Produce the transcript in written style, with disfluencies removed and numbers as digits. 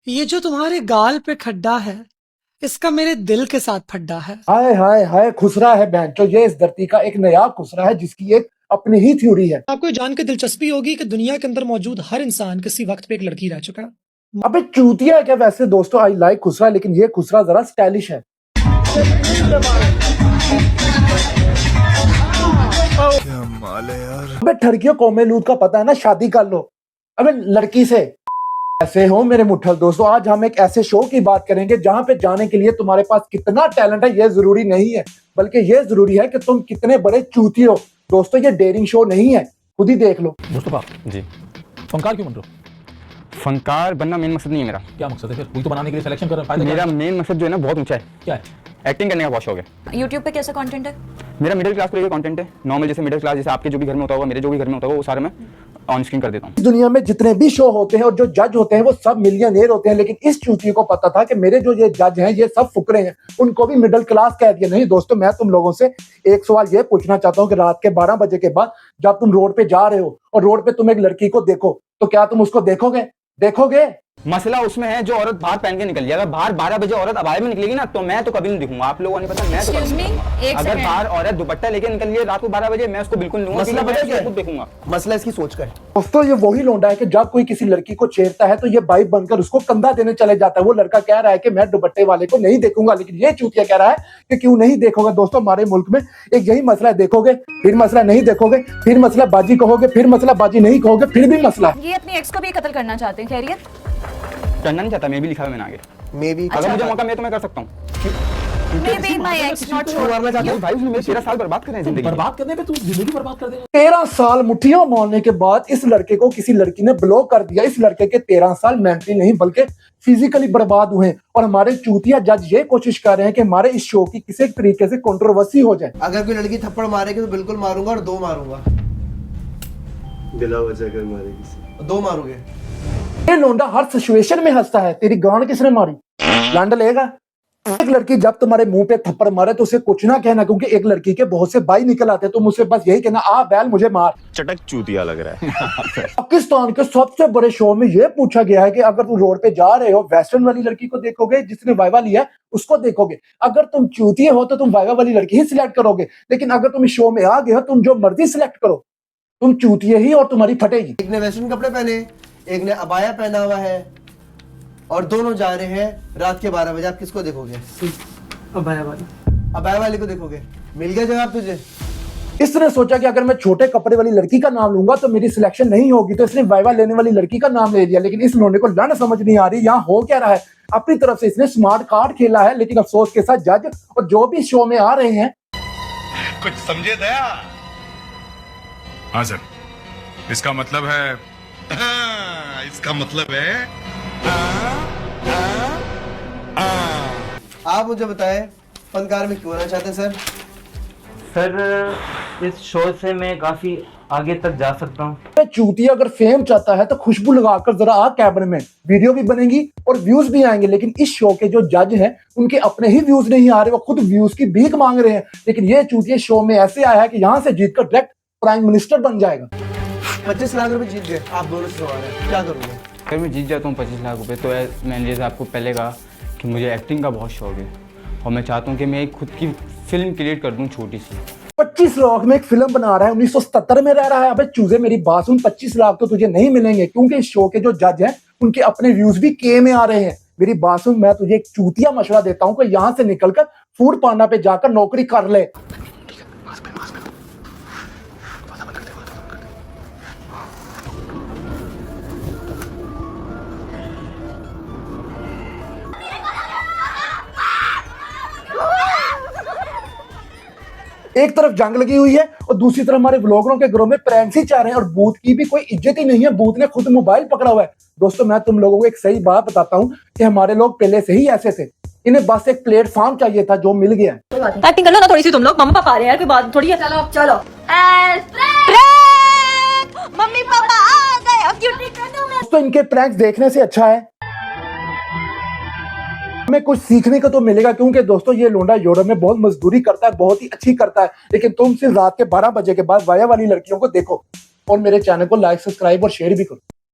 ये जो तुम्हारे गाल पे खड्डा है, इसका मेरे दिल के साथ फड्डा है। हाय हाय हाय, खुसरा है बैंचो ये इस धरती का एक नया खुसरा है जिसकी एक अपनी ही थ्योरी है। आपको ये जानकर दिलचस्पी होगी कि दुनिया के अंदर मौजूद हर इंसान किसी वक्त पे एक लड़की रह चुका है। अबे चूतिया है क्या? वैसे दोस्तों आई लाइक खुसरा, लेकिन ये खुसरा जरा स्टाइलिश है। क्या माल है यार। अबे ठरकियों कोमेलूद का पता है ना, शादी कर लो अबे लड़की से। ऐसे हो मेरे मुठल दोस्तों, आज हम एक ऐसे शो की बात करेंगे जहां पे जाने के लिए तुम्हारे पास कितना टैलेंट है ये जरूरी नहीं है, बल्कि ये जरूरी है कि तुम कितने बड़े चूती हो। दोस्तों ये डेयरिंग शो नहीं है, खुद ही देख लो। मुस्तफा जी। फनकार क्यों बन रहे हो? फनकार बनना मेन मकसद नहीं है मेरा। क्या मकसद है फिर? वही तो बनाने के लिए सिलेक्शन कर रहे हो। मेरा मेन मकसद जो है ना बहुत ऊंचा है। क्या है? एक्टिंग करने का बहुत शौक है। यूट्यूब पे कैसा कंटेंट है? मेरा मिडिल क्लास को लेकर कंटेंट है। नॉर्मल जैसे मिडिल क्लास, जैसे आपके जो भी घर में होता होगा, मेरे जो भी घर में होता होगा, वो सारा मैं ऑन स्क्रीन कर देता हूँ। इस दुनिया में जितने भी शो होते हैं और जो जज होते हैं वो सब मिलियनेयर होते हैं, लेकिन इस चूतिए को पता था कि मेरे जो ये जज हैं ये सब फुकरे हैं, उनको भी मिडिल क्लास कह दिया। नहीं दोस्तों, मैं तुम लोगों से एक सवाल ये पूछना चाहता हूँ कि रात के 12 बजे के बाद जब तुम रोड पे जा रहे हो और रोड पे तुम एक लड़की को देखो, तो क्या तुम उसको देखोगे? मसला उसमें है जो औरत बाहर पहन के निकल जाए। अगर बाहर 12 बजे औरत अबाया में निकलेगी ना, तो मैं तो कभी नहीं दिखूंगा। आप लोगों ने पता, मैं तो कभी नहीं दिखूंगा। अगर बाहर औरत दुपट्टा लेके निकल रही है रात को 12 बजे, मैं उसको बिल्कुल नहीं मसला पता है क्या है? खुद देखूंगा। मसला इसकी सोच का है। दोस्तों ये वही लोंडा है कि जब कोई किसी लड़की को छेड़ता है तो ये बाइक बनकर उसको कंधा देने चले जाता है। वो लड़का कह रहा है कि मैं दुपट्टे वाले को नहीं देखूंगा, लेकिन ये चूतिया कह रहा है कि क्यों नहीं देखोगे। दोस्तों हमारे मुल्क में एक यही मसला है, देखोगे फिर मसला नहीं देखोगे, फिर मसला बाजी कहोगे, फिर मसला बाजी नहीं कहोगे, फिर भी मसला। ये अपनी एक्स को भी कत्ल करना चाहते हैं, खैरियत? करना नहीं चाहता, मैं भी लिखा है मैंने आगे। मे बी अगर मुझे मौका मिले तो मैं कर सकता हूँ। Maybe my ex not sure. मारना चाहते हो? भाई उसने मेरे 13 साल बर्बाद करे हैं जिंदगी में। बर्बाद करने पे तू जिंदगी बर्बाद कर देगा। 13 साल मुठ्ठियों मारने के बाद इस लड़के को किसी लड़की ने ब्लॉक कर दिया। इस लड़के के 13 साल मेंटली नहीं बल्कि फिजिकली बर्बाद हुए, और हमारे चूतिया जज ये कोशिश कर रहे हैं कि हमारे इस शो की किसी तरीके से कंट्रोवर्सी हो जाए। अगर कोई लड़की थप्पड़ मारेगी तो बिल्कुल मारूंगा और 2 मारूंगा। बिला वजह कर मारे किसी। 2 मारोगे? ये लोंडा हर सिचुएशन में हंसता है। तेरी गांड किसने मारी? लंड लेगा। एक लड़की जब तुम्हारे मुंह पे थप्पड़ मारे तो उसे कुछ ना कहना, क्योंकि एक लड़की के बहुत से भाई निकल आते हैं। तुम उसे बस यही कहना, आ बैल मुझे मार। चटक चूतिया लग रहा है। पाकिस्तान के सबसे बड़े शो में यह पूछा गया है कि अगर तुम रोड पे जा रहे हो, वेस्टर्न वाली लड़की को देखोगे जिसने वाइवा लिया उसको देखोगे? अगर तुम चूतिए हो तो तुम वाइवा वाली लड़की ही सिलेक्ट करोगे, लेकिन अगर तुम इस शो में आ गए हो तुम जो मर्जी सिलेक्ट करो, तुम चूतिए ही और तुम्हारी फटेगी। एक ने वेस्टर्न कपड़े पहने, एक ने अबाया पहना हुआ है, और दोनों जा रहे हैं रात के 12 बजे। आप किसको देखोगे? अबाया वाली को देखोगे। मिल गया जवाब तुझे। इसने सोचा कि अगर मैं छोटे कपड़े वाली लड़की का नाम लूंगा तो मेरी सिलेक्शन नहीं होगी, तो इसने वाइवा लेने वाली लड़की का नाम ले लिया। लेकिन इस लोने को लड़ समझ नहीं आ रही यहाँ हो क्या रहा है। अपनी तरफ से इसने स्मार्ट कार्ड खेला है, लेकिन अफसोस के साथ जज और जो भी शो में आ रहे हैं कुछ समझे दया? हाँ सर, इसका मतलब है इसका मतलब है आप मुझे बताएं, फनकार में क्यों आना चाहते हैं सर? सर इस शो से मैं काफी आगे तक जा सकता हूँ। चूतिया अगर फेम चाहता है तो खुशबू लगाकर जरा आ कैबिन में, वीडियो भी बनेगी और व्यूज भी आएंगे। लेकिन इस शो के जो जज हैं उनके अपने ही व्यूज नहीं आ रहे, वो खुद व्यूज की भीख मांग रहे हैं। लेकिन ये चूतिया शो में ऐसे आया है कि यहाँ से जीतकर डायरेक्ट प्राइम मिनिस्टर बन जाएगा। 25 लाख रुपए जीत गए आप दोनों से सवाल है, क्या करोगे? अगर मैं जीत जाता हूँ 25 लाख रुपए, तो मैंने जैसे आपको पहले कहा कि मुझे एक्टिंग का बहुत शौक है, और मैं चाहता हूँ कि मैं एक खुद की फिल्म क्रिएट कर दूँ छोटी सी। 25 लाख में एक फिल्म बना रहा है, 1977 में रह रहा है। अबे चूजे मेरी बात सुन, 25 लाख तो तुझे नहीं मिलेंगे, क्योंकि इस शो के जो जज हैं उनके अपने व्यूज भी के में आ रहे हैं। मेरी बात सुन, मैं तुझे एक चूतिया मशवरा देता हूँ कि यहाँ से निकलकर फूड पांडा पे जाकर नौकरी कर ले। एक तरफ जंग लगी हुई है और दूसरी तरफ हमारे व्लॉगरों के घरों में प्रैंक्स ही चाह रहे हैं, और बूथ की भी कोई इज्जत ही नहीं है। बूथ ने खुद मोबाइल पकड़ा हुआ है। दोस्तों मैं तुम लोगों को एक सही बात बताता हूँ कि हमारे लोग पहले से ही ऐसे थे, इन्हें बस एक प्लेटफॉर्म चाहिए था जो मिल गया है। एक्टिंग कर लो ना थोड़ी सी, तुम लोग मम्मी पापा आ रहे हैं यार, कोई बात थोड़ी है। चलो मम्मी पापा आ गए, अब क्यों नहीं कर दूं मैं? तो इनके प्रैंक्स देखने से अच्छा है हमें कुछ सीखने को तो मिलेगा, क्योंकि दोस्तों ये लोंडा यूरोप में बहुत मजदूरी करता है, बहुत ही अच्छी करता है। लेकिन तुम सिर्फ रात के 12 बजे के बाद वाया वाली लड़कियों को देखो, और मेरे चैनल को लाइक, सब्सक्राइब और शेयर भी करो।